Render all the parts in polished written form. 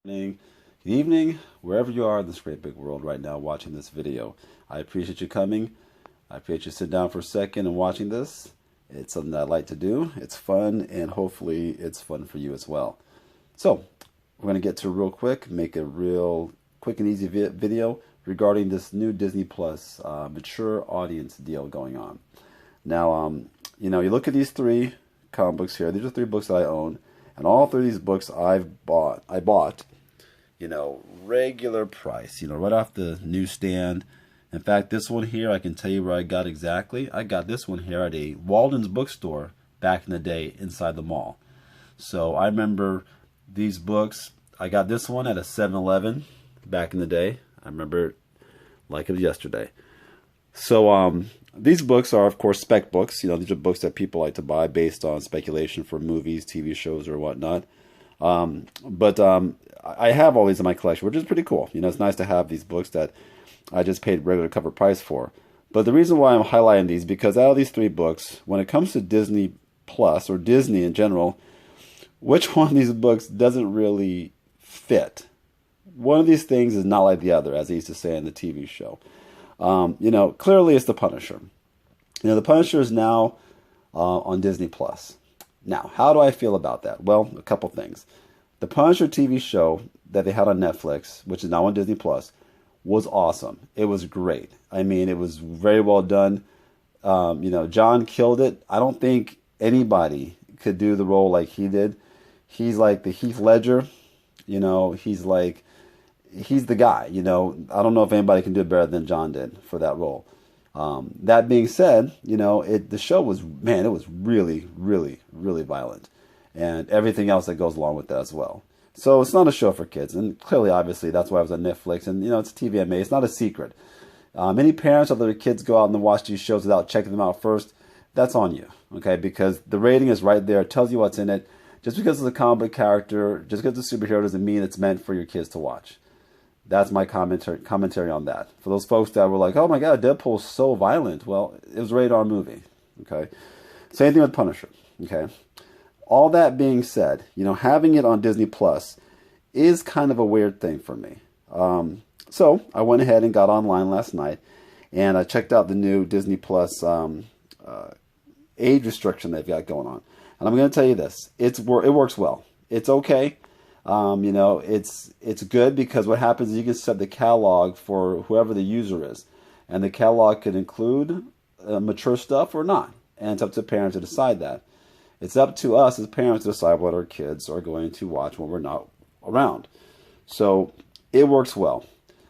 Morning, good evening, wherever you are in this great big world right now watching this video. I appreciate you coming. I appreciate you sitting down for a second and watching this. It's something that I like to do. It's fun, and hopefully it's fun for you as well. So, we're going to get to it real quick, make a real quick and easy video regarding this new Disney Plus mature audience deal going on. Now, you look at these three comic books here. These are three books that I own, and all three of these books I bought, regular price, right off the newsstand. In fact, this one here, I can tell you where I got exactly. I got this one here at a Walden's bookstore back in the day inside the mall. So I remember these books. I got this one at a 7-Eleven back in the day. I remember it like it was yesterday. So these books are, of course, spec books. These are books that people like to buy based on speculation for movies, TV shows, or whatnot. But I have all these in my collection, which is pretty cool. It's nice to have these books that I just paid regular cover price for. But the reason why I'm highlighting these, because out of these three books, when it comes to Disney Plus, or Disney in general, which one of these books doesn't really fit? One of these things is not like the other, as they used to say in the TV show. Clearly it's The Punisher. The Punisher is now on Disney Plus. Now, how do I feel about that? Well, a couple things. The Punisher TV show that they had on Netflix, which is now on Disney Plus, was awesome. It was great. I mean, it was very well done. John killed it. I don't think anybody could do the role like he did. He's like the Heath Ledger. He's the guy. I don't know if anybody can do it better than John did for that role. That being said, the show was, it was really, really, really violent, and everything else that goes along with that as well. So it's not a show for kids, and clearly, obviously, that's why it was on Netflix, and it's TVMA. It's not a secret. Many parents of their kids go out and watch these shows without checking them out first. That's on you, okay? Because the rating is right there. It tells you what's in it. Just because it's a comic book character, just because it's a superhero, doesn't mean it's meant for your kids to watch. That's my commentary on that. For those folks that were like, oh my God, Deadpool's so violent. Well, it was a rated R movie, okay? Same thing with Punisher, okay? All that being said, having it on Disney Plus is kind of a weird thing for me. So I went ahead and got online last night, and I checked out the new Disney Plus age restriction they've got going on. And I'm going to tell you this. It works well. It's okay. It's good because what happens is you can set the catalog for whoever the user is. And the catalog could include mature stuff or not. And it's up to parents to decide that. It's up to us as parents to decide what our kids are going to watch when we're not around. So it works well.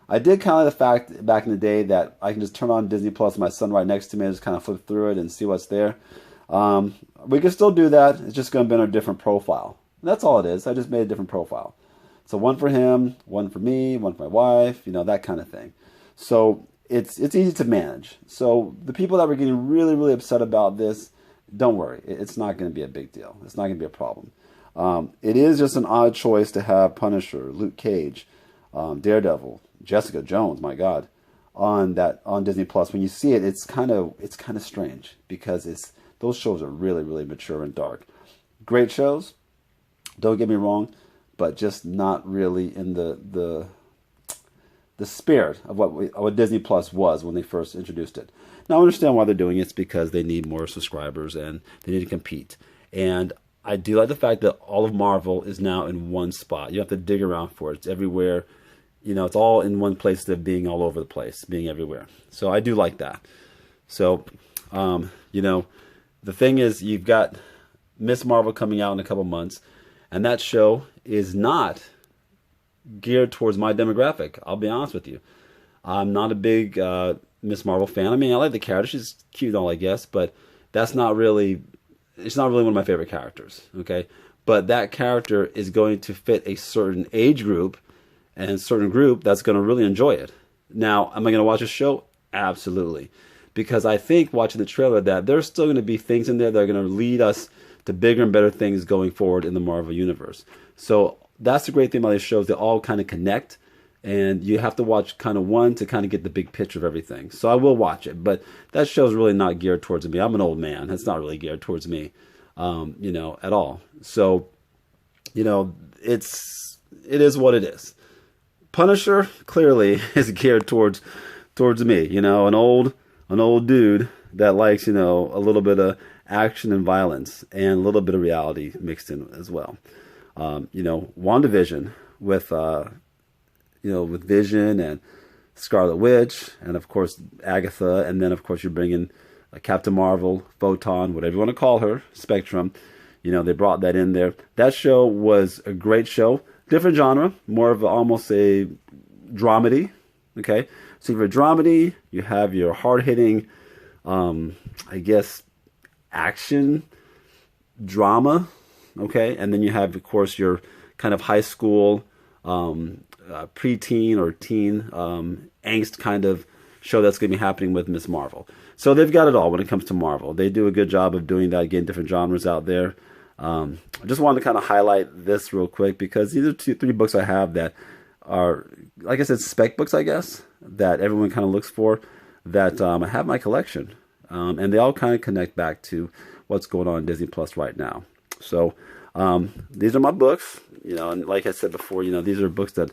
I did kind of like the fact back in the day that I can just turn on Disney Plus with my son right next to me and just kind of flip through it and see what's there. We can still do that. It's just going to be on a different profile. That's all it is. I just made a different profile. So one for him, one for me, one for my wife, that kind of thing. So it's easy to manage. So the people that were getting really, really upset about this, don't worry. It's not going to be a big deal. It's not going to be a problem. It is just an odd choice to have Punisher, Luke Cage, Daredevil, Jessica Jones, my God, on Disney Plus. When you see it, it's kind of strange because those shows are really, really mature and dark. Great shows. Don't get me wrong, but just not really in the spirit of what Disney Plus was when they first introduced it. Now, I understand why they're doing it. It's because they need more subscribers and they need to compete. And I do like the fact that all of Marvel is now in one spot. You have to dig around for it. It's everywhere. It's all in one place instead of being all over the place, being everywhere. So I do like that. So, the thing is, you've got Miss Marvel coming out in a couple months. And that show is not geared towards my demographic. I'll be honest with you. I'm not a big Miss Marvel fan. I mean, I like the character. She's cute and all, I guess. But it's not really one of my favorite characters. Okay? But that character is going to fit a certain age group and a certain group that's going to really enjoy it. Now, am I going to watch a show? Absolutely. Because I think watching the trailer that there's still going to be things in there that are going to lead us to bigger and better things going forward in the Marvel Universe. So that's the great thing about these shows. They all kind of connect, and you have to watch kind of one to kind of get the big picture of everything. So I will watch it, but that show's really not geared towards me. I'm an old man. It's not really geared towards me, at all. So, it's it is what it is. Punisher clearly is geared towards me, an old dude that likes, a little bit of action and violence and a little bit of reality mixed in as well. WandaVision with with Vision and Scarlet Witch, and of course Agatha, and then of course you're bringing Captain Marvel, Photon, whatever you want to call her, Spectrum. They brought that in there. That show was a great show. Different genre, more of almost a dramedy. Okay, so you have a dramedy, you have your hard-hitting, I guess, action drama. Okay, and then you have, of course, your kind of high school, preteen or teen angst kind of show that's going to be happening with Miss Marvel. So they've got it all when it comes to Marvel. They do a good job of doing that, getting different genres out there. I just wanted to kind of highlight this real quick because these are 3 books I have that are, like I said, spec books, I guess, that everyone kind of looks for, that I have in my collection. And they all kind of connect back to what's going on in Disney Plus right now. So these are my books, and like I said before, these are books that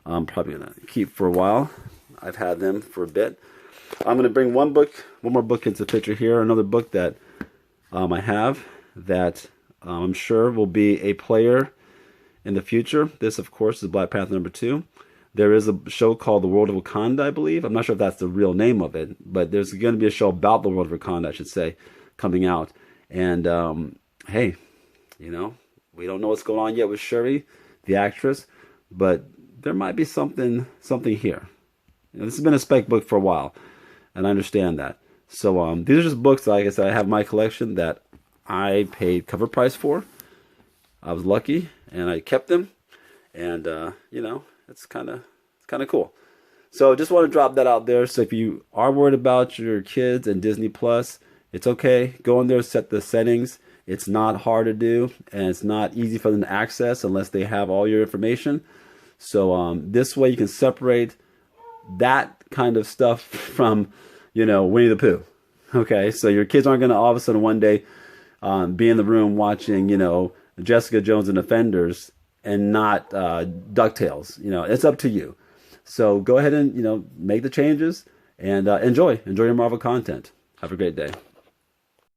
I'm probably going to keep for a while. I've had them for a bit. I'm going to bring one more book into the picture here. Another book that I have that I'm sure will be a player in the future. This, of course, is Black Panther #2. There is a show called The World of Wakanda, I believe. I'm not sure if that's the real name of it, but there's going to be a show about the World of Wakanda, I should say, coming out. And hey, we don't know what's going on yet with Shuri, the actress, but there might be something here. This has been a spec book for a while, and I understand that. So these are just books, like I said, I have in my collection that I paid cover price for. I was lucky, and I kept them, and it's kind of cool. So just want to drop that out there. So if you are worried about your kids and Disney Plus, it's okay. Go in there, set the settings. It's not hard to do, and it's not easy for them to access unless they have all your information. So this way you can separate that kind of stuff from, Winnie the Pooh. Okay, so your kids aren't going to all of a sudden one day be in the room watching, Jessica Jones and Defenders and not DuckTales. It's up to you. So go ahead and, make the changes and enjoy your Marvel content. Have a great day.